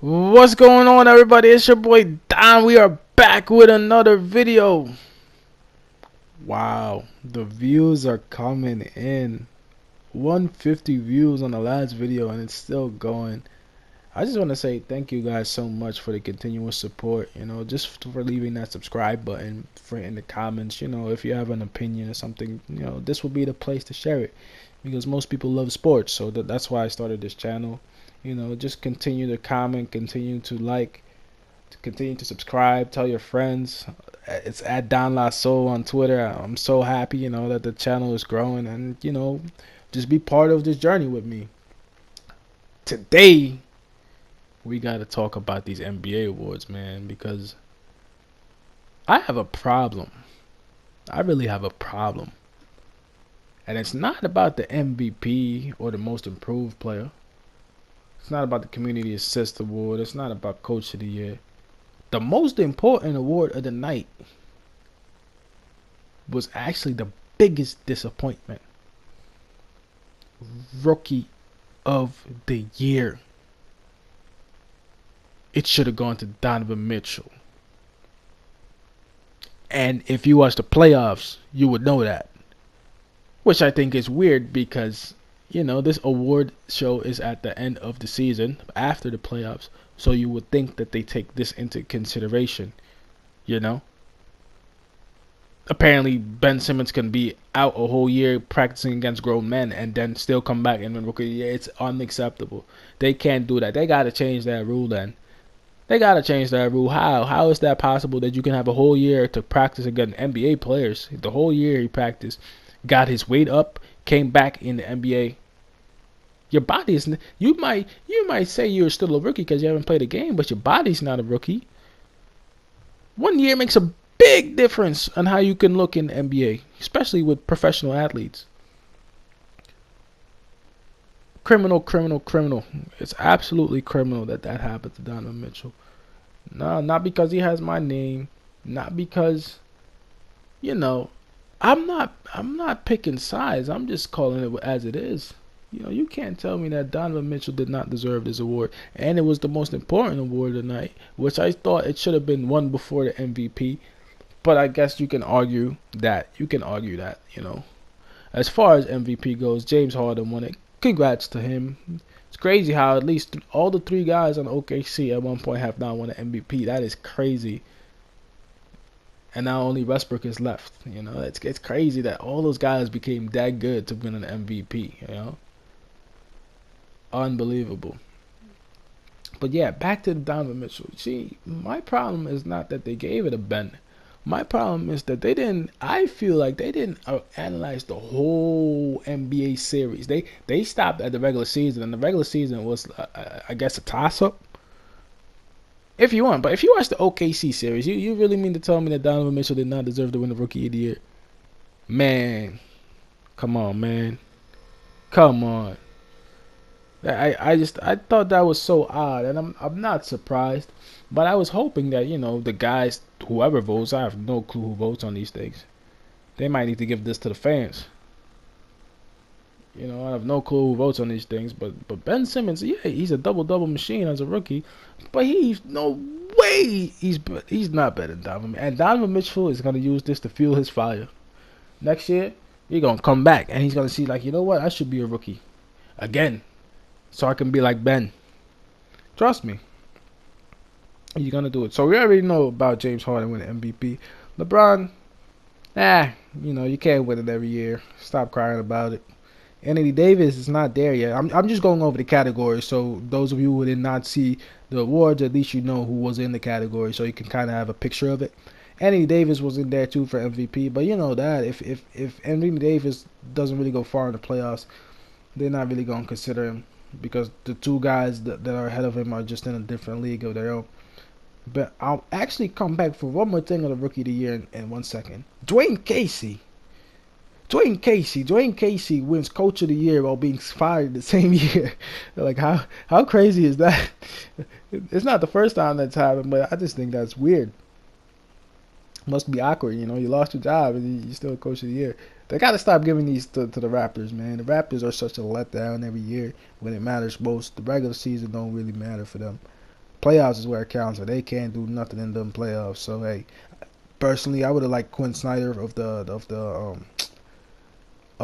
What's going on, everybody? It's your boy Don. We are back with another video. Wow, the views are coming in. 150 views on the last video and it's still going. I just want to say thank you guys so much for the continuous support. Just for leaving that subscribe button, for in the comments. If you have an opinion or something, this will be the place to share it, because most people love sports. So that's why I started this channel. Just continue to comment, continue to like, to continue to subscribe, tell your friends. It's at DonTalksShow on Twitter. I'm so happy, that the channel is growing, and just be part of this journey with me. Today, we got to talk about these NBA awards, man, because I have a problem. I really have a problem. And it's not about the MVP or the most improved player. It's not about the Community Assist Award. It's not about Coach of the Year. The most important award of the night was actually the biggest disappointment. Rookie of the Year. It should have gone to Donovan Mitchell. And if you watch the playoffs, you would know that. Which I think is weird because, this award show is at the end of the season, after the playoffs. So you would think that they take this into consideration, Apparently, Ben Simmons can be out a whole year practicing against grown men and then still come back and win Rookie of the Year. It's unacceptable. They can't do that. They got to change that rule then. They got to change that rule. How? How is that possible that you can have a whole year to practice against NBA players? The whole year he practiced, got his weight up, came back in the NBA. Your body is, you might say you're still a rookie because you haven't played a game, but your body's not a rookie. 1 year makes a big difference on how you can look in the NBA, especially with professional athletes. Criminal, criminal, criminal. It's absolutely criminal that happened to Donovan Mitchell. No, not because he has my name, not because, I'm not picking sides. I'm just calling it as it is. You can't tell me that Donovan Mitchell did not deserve this award, and it was the most important award tonight, which I thought it should have been won before the MVP. But I guess you can argue that. As far as MVP goes, James Harden won it. Congrats to him. It's crazy how at least all the three guys on OKC at one point have not won an MVP. That is crazy. And now only Westbrook is left. It's crazy that all those guys became that good to win an MVP. Unbelievable. But yeah, back to Donovan Mitchell. See, my problem is not that they gave it a Ben. My problem is that I feel like they didn't analyze the whole NBA series. They stopped at the regular season, and the regular season was, I guess, a toss-up. If you want, but if you watch the OKC series, you really mean to tell me that Donovan Mitchell did not deserve to win the Rookie of the Year? Man, come on, man. Come on. I thought that was so odd, and I'm not surprised, but I was hoping that the guys, whoever votes, I have no clue who votes on these things. They might need to give this to the fans. I have no clue who votes on these things, but Ben Simmons, yeah, he's a double machine as a rookie, but he's no way he's not better than Donovan. And Donovan Mitchell is gonna use this to fuel his fire. Next year, he's gonna come back and he's gonna see, like, what, I should be a rookie again, so I can be like Ben. Trust me, he's gonna do it. So we already know about James Harden winning MVP. LeBron, you can't win it every year. Stop crying about it. Anthony Davis is not there yet. I'm just going over the categories, so those of you who did not see the awards, at least you know who was in the category, so you can kind of have a picture of it. Anthony Davis was in there too for MVP, but you know that if Anthony Davis doesn't really go far in the playoffs, they're not really going to consider him, because the two guys that are ahead of him are just in a different league of their own. But I'll actually come back for one more thing on the Rookie of the Year in 1 second. Dwayne Casey wins Coach of the Year while being fired the same year. Like, how crazy is that? It's not the first time that's happened, but I just think that's weird. Must be awkward, you lost your job and you're still Coach of the Year. They got to stop giving these to the Raptors, man. The Raptors are such a letdown every year when it matters most. The regular season don't really matter for them. Playoffs is where it counts, and they can't do nothing in them playoffs. So hey, personally, I would have liked Quinn Snyder of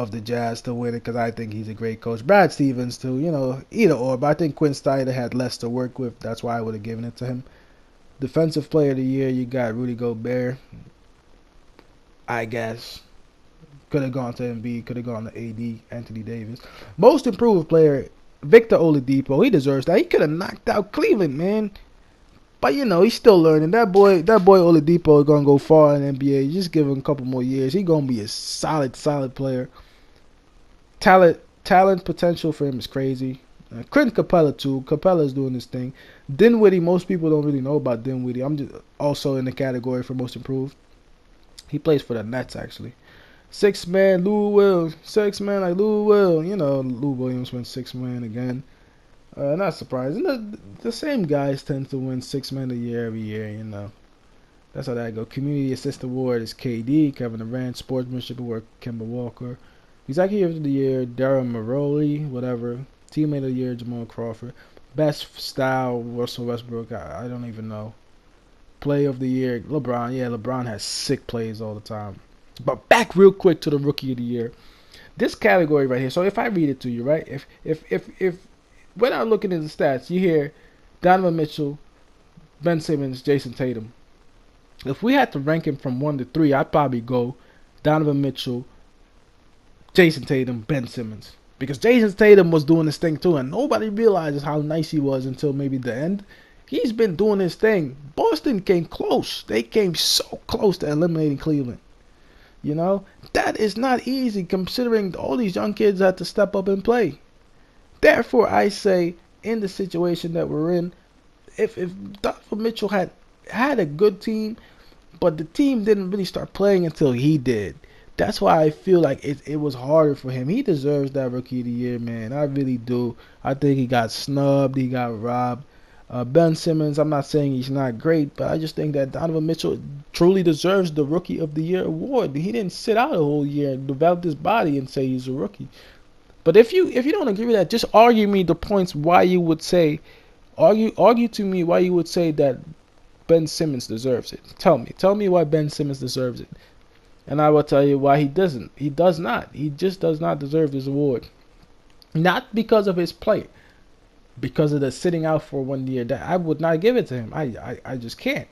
the Jazz to win it because I think he's a great coach. Brad Stevens too, either or. But I think Quinn Snyder had less to work with. That's why I would have given it to him. Defensive Player of the Year, you got Rudy Gobert. I guess could have gone to Embiid, could have gone to AD, Anthony Davis. Most Improved Player, Victor Oladipo. He deserves that. He could have knocked out Cleveland, man. But he's still learning. That boy Oladipo is gonna go far in the NBA. Just give him a couple more years. He's gonna be a solid player. Talent potential for him is crazy. Clint Capella too. Capella's doing his thing. Dinwiddie, most people don't really know about Dinwiddie. I'm just also in the category for most improved. He plays for the Nets actually. Six man, Lou Will. Six man like Lou Will. Lou Williams went six man again. Not surprising. The same guys tend to win 6 man a year every year. That's how that go. Community Assist Award is KD, Kevin Durant. Sportsmanship Award, Kemba Walker. Executive of the Year, Daryl Morey, whatever. Teammate of the Year, Jamal Crawford. Best Style, Russell Westbrook. I don't even know. Play of the Year, LeBron. Yeah, LeBron has sick plays all the time. But back real quick to the Rookie of the Year. This category right here. So if I read it to you, right? If without looking at the stats, you hear Donovan Mitchell, Ben Simmons, Jason Tatum. If we had to rank him from 1 to 3, I'd probably go Donovan Mitchell, Jason Tatum, Ben Simmons. Because Jason Tatum was doing this thing too, and nobody realizes how nice he was until maybe the end. He's been doing his thing. Boston came close. They came so close to eliminating Cleveland. That is not easy considering all these young kids had to step up and play. Therefore, I say, in the situation that we're in, if Donovan Mitchell had a good team, but the team didn't really start playing until he did, that's why I feel like it was harder for him. He deserves that Rookie of the Year, man. I really do. I think he got snubbed. He got robbed. Ben Simmons, I'm not saying he's not great, but I just think that Donovan Mitchell truly deserves the Rookie of the Year award. He didn't sit out a whole year and develop his body and say he's a rookie. But if you don't agree with that, just argue me the points why you would say, argue to me why you would say that Ben Simmons deserves it. Tell me why Ben Simmons deserves it, and I will tell you why he doesn't. He does not. He just does not deserve this award. Not because of his play, because of the sitting out for 1 year. That I would not give it to him. I just can't.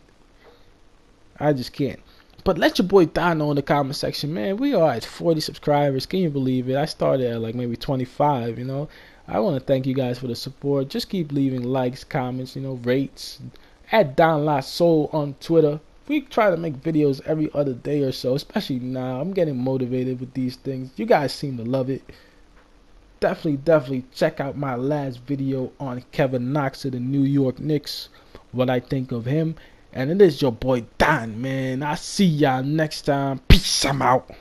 I just can't. But let your boy Don know in the comment section, man. We are at 40 subscribers. Can you believe it? I started at like maybe 25, I want to thank you guys for the support. Just keep leaving likes, comments, rates. At Don La Soul on Twitter. We try to make videos every other day or so, especially now. I'm getting motivated with these things. You guys seem to love it. Definitely check out my last video on Kevin Knox of the New York Knicks. What I think of him. And it is your boy Don, man. I'll see y'all next time. Peace, I'm out.